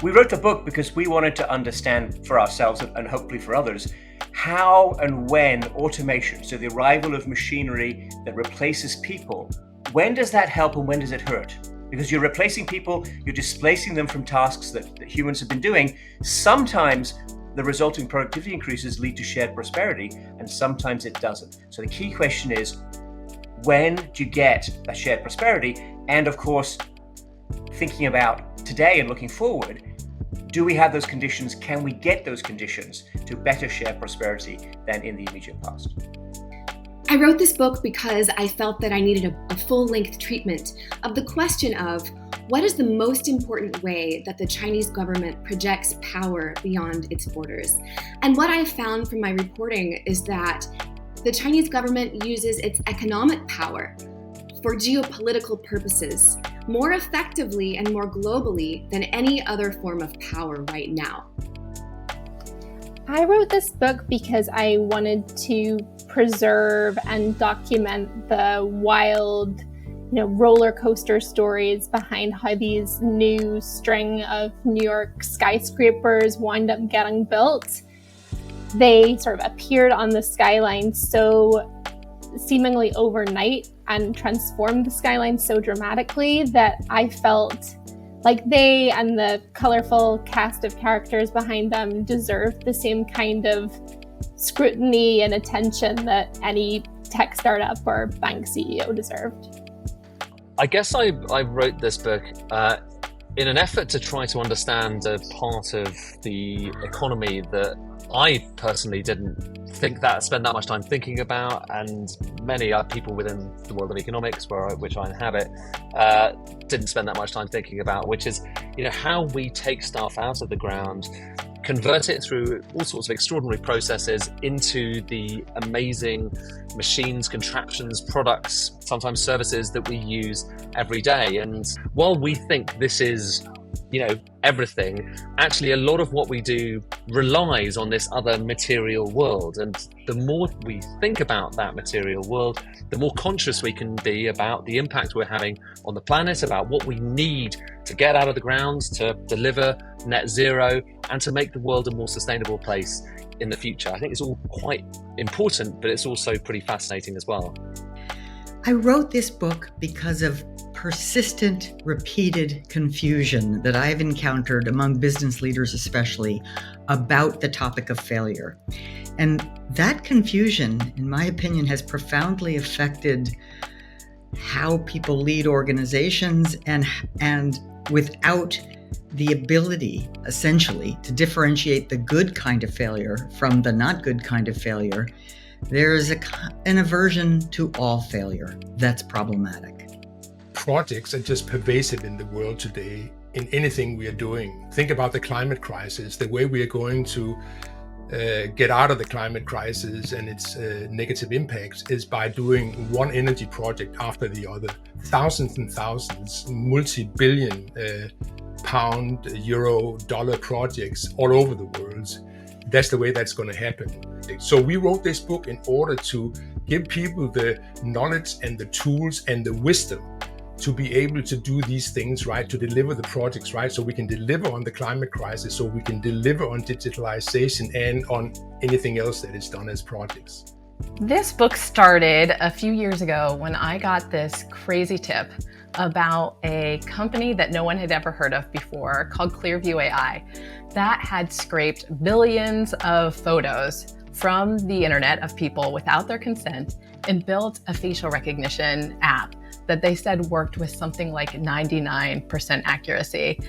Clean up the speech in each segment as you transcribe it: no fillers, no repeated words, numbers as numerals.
We wrote the book because we wanted to understand for ourselves and hopefully for others how and when automation, so the arrival of machinery that replaces people, when does that help and when does it hurt? Because you're replacing people, you're displacing them from tasks that humans have been doing. Sometimes the resulting productivity increases lead to shared prosperity, and sometimes it doesn't. So the key question is, when do you get that shared prosperity? And of course, thinking about today and looking forward, do we have those conditions? Can we get those conditions to better share prosperity than in the immediate past? I wrote this book because I felt that I needed a full-length treatment of the question of what is the most important way that the Chinese government projects power beyond its borders. And what I found from my reporting is that the Chinese government uses its economic power for geopolitical purposes more effectively and more globally than any other form of power right now. I wrote this book because I wanted to preserve and document the wild, roller coaster stories behind how these new string of New York skyscrapers wind up getting built. They sort of appeared on the skyline so seemingly overnight and transformed the skyline so dramatically that I felt like they and the colorful cast of characters behind them deserved the same kind of scrutiny and attention that any tech startup or bank CEO deserved. I guess I wrote this book in an effort to try to understand a part of the economy that I personally didn't spend that much time thinking about, and many other people within the world of economics, which I inhabit, didn't spend that much time thinking about, which is, how we take stuff out of the ground, convert it through all sorts of extraordinary processes into the amazing machines, contraptions, products, sometimes services that we use every day. And while we think this is everything, actually a lot of what we do relies on this other material world. And the more we think about that material world, the more conscious we can be about the impact we're having on the planet, about what we need to get out of the ground to deliver net zero and to make the world a more sustainable place in the future. I think it's all quite important, but it's also pretty fascinating as well. I wrote this book because of persistent, repeated confusion that I've encountered among business leaders especially about the topic of failure. And that confusion, in my opinion, has profoundly affected how people lead organizations, and without the ability, essentially, to differentiate the good kind of failure from the not good kind of failure, there is an aversion to all failure that's problematic. Projects are just pervasive in the world today, in anything we are doing. Think about the climate crisis. The way we are going to get out of the climate crisis and its negative impacts is by doing one energy project after the other. Thousands and thousands, multi-billion pound, euro, dollar projects all over the world. That's the way that's going to happen. So we wrote this book in order to give people the knowledge and the tools and the wisdom to be able to do these things right, to deliver the projects right, so we can deliver on the climate crisis, so we can deliver on digitalization and on anything else that is done as projects. This book started a few years ago when I got this crazy tip about a company that no one had ever heard of before called Clearview AI that had scraped billions of photos from the internet of people without their consent and built a facial recognition app that they said worked with something like 99% accuracy.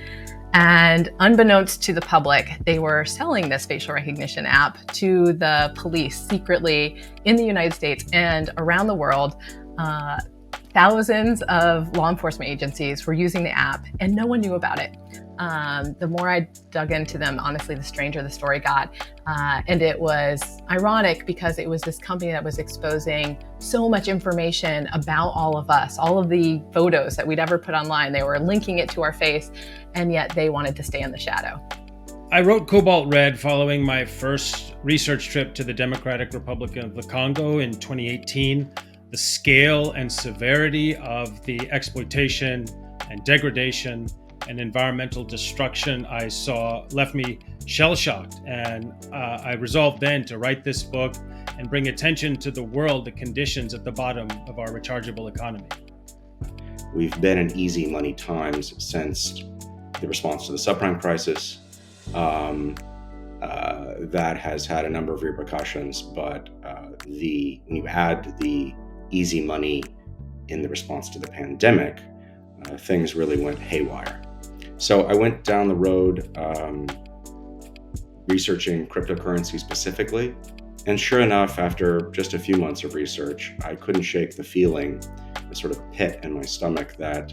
And unbeknownst to the public, they were selling this facial recognition app to the police secretly in the United States and around the world. Thousands of law enforcement agencies were using the app and no one knew about it. The more I dug into them, honestly, the stranger the story got. And it was ironic because it was this company that was exposing so much information about all of us, all of the photos that we'd ever put online. They were linking it to our face, and yet they wanted to stay in the shadow. I wrote Cobalt Red following my first research trip to the Democratic Republic of the Congo in 2018. The scale and severity of the exploitation and degradation and environmental destruction I saw left me shell-shocked, and I resolved then to write this book and bring attention to the world, the conditions at the bottom of our rechargeable economy. We've been in easy money times since the response to the subprime crisis. That has had a number of repercussions, but when you add the easy money in the response to the pandemic, things really went haywire. So I went down the road researching cryptocurrency specifically, and sure enough, after just a few months of research, I couldn't shake the feeling, the sort of pit in my stomach that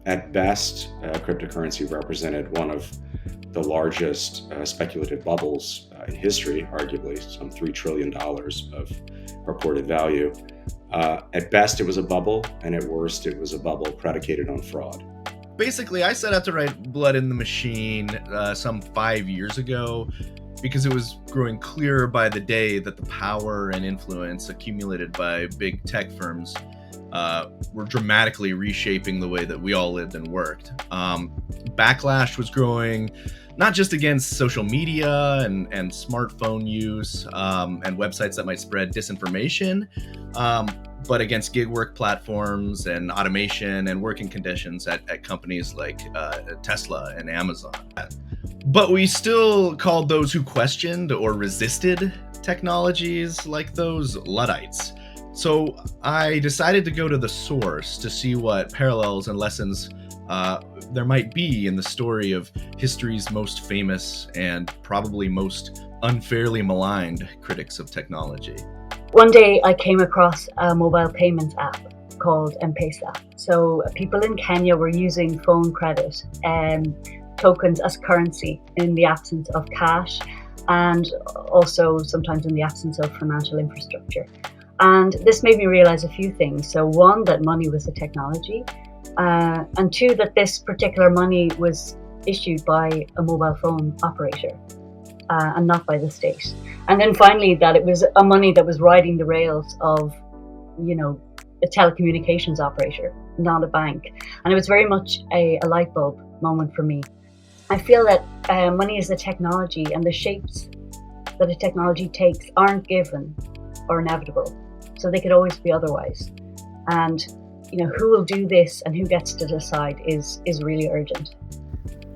at best, cryptocurrency represented one of the largest speculative bubbles in history, arguably some $3 trillion of reported value. At best, it was a bubble, and at worst, it was a bubble predicated on fraud. Basically, I set out to write Blood in the Machine some 5 years ago because it was growing clearer by the day that the power and influence accumulated by big tech firms were dramatically reshaping the way that we all lived and worked. Backlash was growing, not just against social media and smartphone use and websites that might spread disinformation, but against gig work platforms and automation and working conditions at companies like Tesla and Amazon. But we still called those who questioned or resisted technologies like those Luddites. So I decided to go to the source to see what parallels and lessons there might be in the story of history's most famous and probably most unfairly maligned critics of technology. One day I came across a mobile payments app called M-Pesa. So people in Kenya were using phone credit and tokens as currency in the absence of cash, and also sometimes in the absence of financial infrastructure. And this made me realize a few things. So one, that money was a technology, and two, that this particular money was issued by a mobile phone operator and not by the state. And then finally, that it was a money that was riding the rails of, a telecommunications operator, not a bank. And it was very much a light bulb moment for me. I feel that money is a technology, and the shapes that a technology takes aren't given or inevitable. So they could always be otherwise. And, who will do this and who gets to decide is really urgent.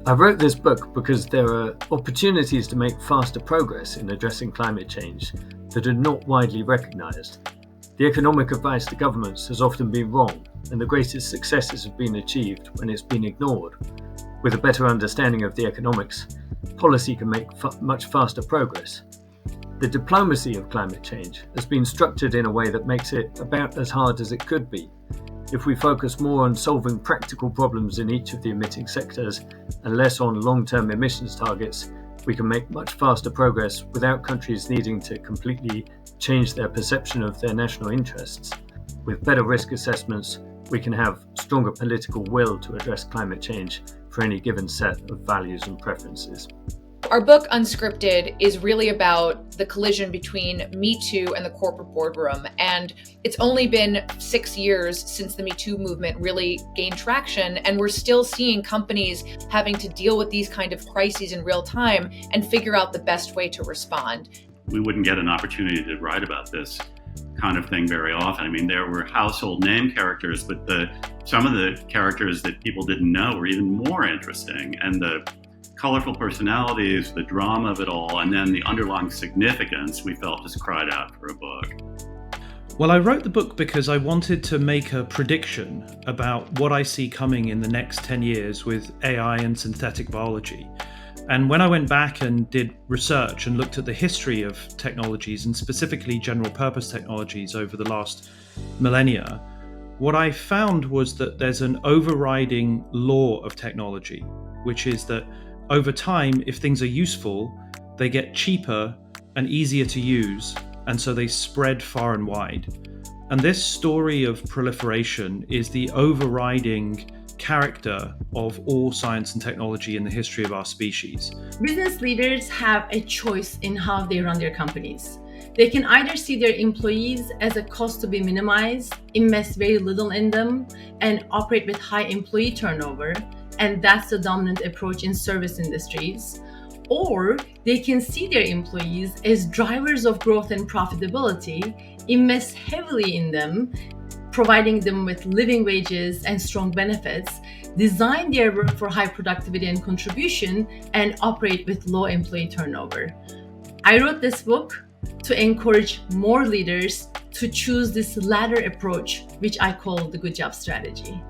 I wrote this book because there are opportunities to make faster progress in addressing climate change that are not widely recognised. The economic advice to governments has often been wrong, and the greatest successes have been achieved when it's been ignored. With a better understanding of the economics, policy can make much faster progress. The diplomacy of climate change has been structured in a way that makes it about as hard as it could be. If we focus more on solving practical problems in each of the emitting sectors and less on long-term emissions targets, we can make much faster progress without countries needing to completely change their perception of their national interests. With better risk assessments, we can have stronger political will to address climate change for any given set of values and preferences. Our book, Unscripted, is really about the collision between Me Too and the corporate boardroom. And it's only been 6 years since the Me Too movement really gained traction, and we're still seeing companies having to deal with these kind of crises in real time and figure out the best way to respond. We wouldn't get an opportunity to write about this kind of thing very often. I mean, there were household name characters, but some of the characters that people didn't know were even more interesting. And the colorful personalities, the drama of it all, and then the underlying significance, we felt just cried out for a book. Well, I wrote the book because I wanted to make a prediction about what I see coming in the next 10 years with AI and synthetic biology. And when I went back and did research and looked at the history of technologies, and specifically general purpose technologies over the last millennia, what I found was that there's an overriding law of technology, which is that over time, if things are useful, they get cheaper and easier to use, and so they spread far and wide. And this story of proliferation is the overriding character of all science and technology in the history of our species. Business leaders have a choice in how they run their companies. They can either see their employees as a cost to be minimized, invest very little in them, and operate with high employee turnover, and that's the dominant approach in service industries. Or they can see their employees as drivers of growth and profitability, invest heavily in them, providing them with living wages and strong benefits, design their work for high productivity and contribution, and operate with low employee turnover. I wrote this book to encourage more leaders to choose this latter approach, which I call the good job strategy.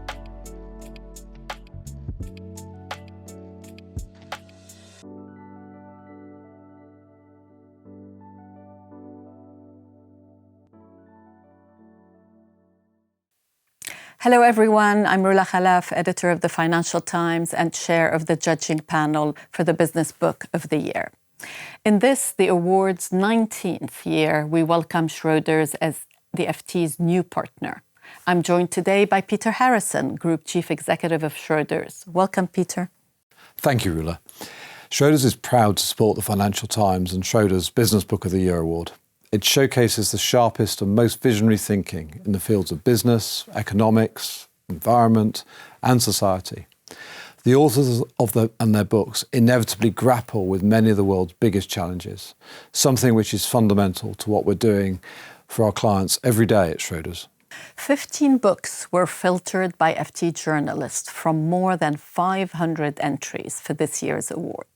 Hello everyone, I'm Rula Khalaf, editor of the Financial Times and chair of the judging panel for the Business Book of the Year. In this, the award's 19th year, we welcome Schroders as the FT's new partner. I'm joined today by Peter Harrison, Group Chief Executive of Schroders. Welcome, Peter. Thank you, Rula. Schroders is proud to support the Financial Times and Schroders Business Book of the Year award. It showcases the sharpest and most visionary thinking in the fields of business, economics, environment, and society. The authors and their books inevitably grapple with many of the world's biggest challenges, something which is fundamental to what we're doing for our clients every day at Schroders. 15 books were filtered by FT journalists from more than 500 entries for this year's award.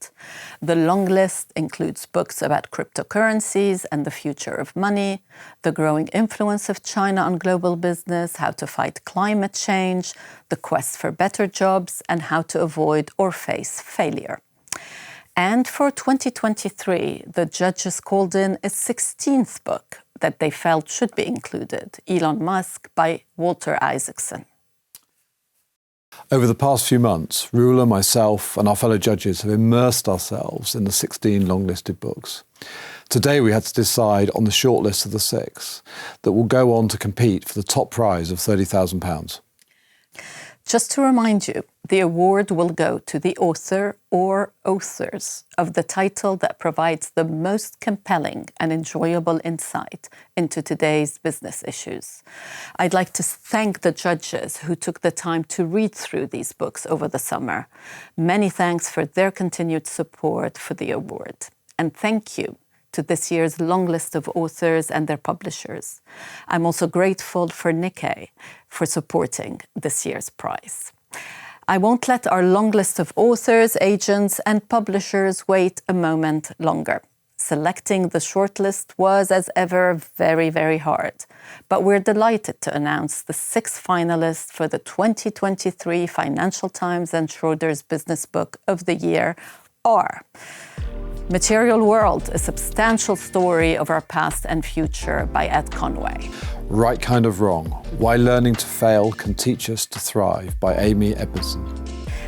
The long list includes books about cryptocurrencies and the future of money, the growing influence of China on global business, how to fight climate change, the quest for better jobs, and how to avoid or face failure. And for 2023, the judges called in a 16th book that they felt should be included, Elon Musk by Walter Isaacson. Over the past few months, Rula, myself, and our fellow judges have immersed ourselves in the 16 long-listed books. Today, we had to decide on the shortlist of the 6 that will go on to compete for the top prize of £30,000. Just to remind you, the award will go to the author or authors of the title that provides the most compelling and enjoyable insight into today's business issues. I'd like to thank the judges who took the time to read through these books over the summer. Many thanks for their continued support for the award. And thank you to this year's long list of authors and their publishers. I'm also grateful for Nikkei for supporting this year's prize. I won't let our long list of authors, agents, and publishers wait a moment longer. Selecting the shortlist was, as ever, very, very hard. But we're delighted to announce the 6 finalists for the 2023 Financial Times and Schroders Business Book of the Year are Material World, a substantial story of our past and future by Ed Conway. Right Kind of Wrong, Why Learning to Fail Can Teach Us to Thrive by Amy Edmondson.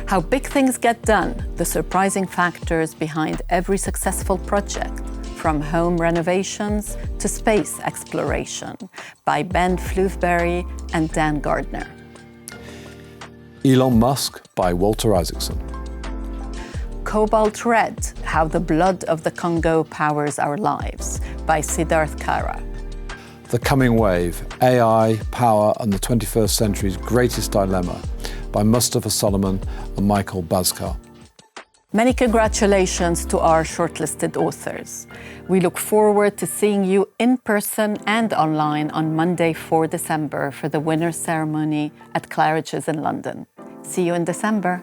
How Big Things Get Done, the surprising factors behind every successful project, from home renovations to space exploration, by Ben Flewberry and Dan Gardner. Elon Musk by Walter Isaacson. Cobalt Red, How the Blood of the Congo Powers Our Lives by Siddharth Kara. The Coming Wave, AI, Power and the 21st Century's Greatest Dilemma by Mustafa Solomon and Michael Bazkar. Many congratulations to our shortlisted authors. We look forward to seeing you in person and online on Monday, 4 December for the winners' ceremony at Claridge's in London. See you in December.